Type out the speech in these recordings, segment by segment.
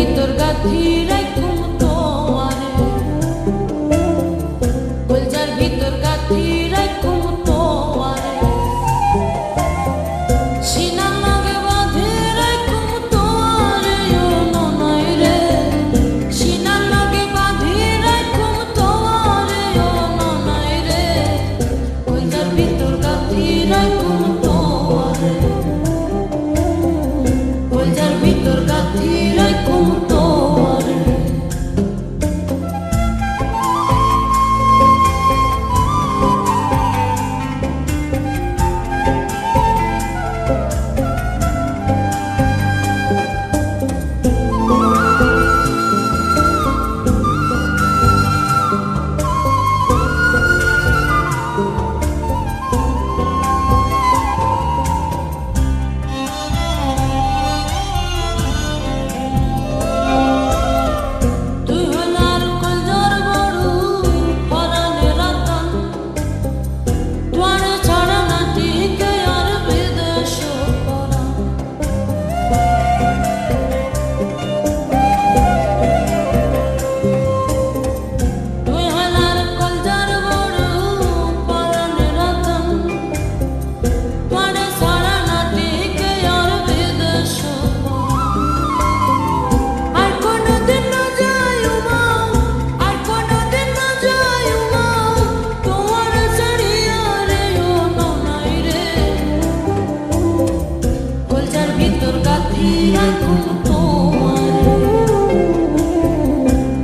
ভিতর গাথি রাখুম তোয়ারে, কলজার ভিতর গাথি রাখুম তোয়ারে, সিনার লগে বাঁধি রাখুম তোয়ারে ও ননাই রে, সিনার লগে বাঁধি রাখুম তোয়ারে ও ননাই রে, কলজার ভিতর গাথি রাখুম তোয়ারে, কলজার ভিতর গাথি রাখুম তোয়ারে।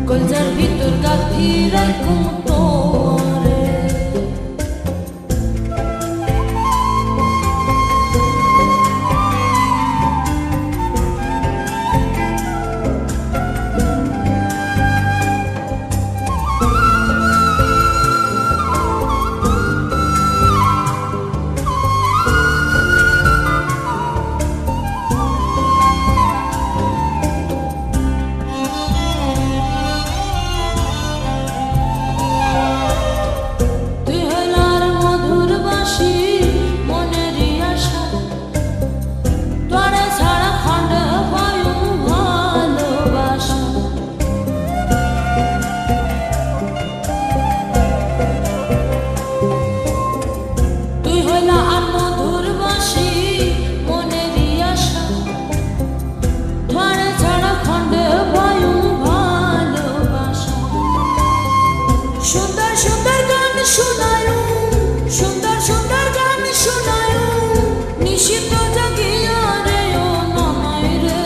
কলজার ভিতর গাথি রাখুম তোয়ারে। সুন্দর সুন্দর গান শোনায়ু, সুন্দর সুন্দর গান শোনায়ু, নিশিত জাগিয়া রে ও ননাই রে,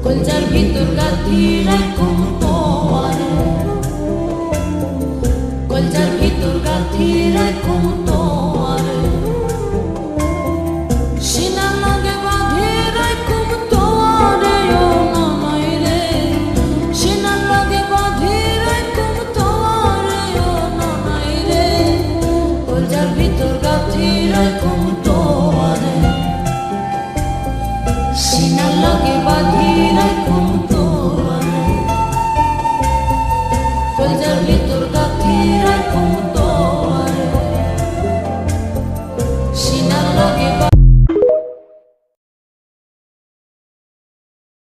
কলজার ভিতর গাথি রাখুম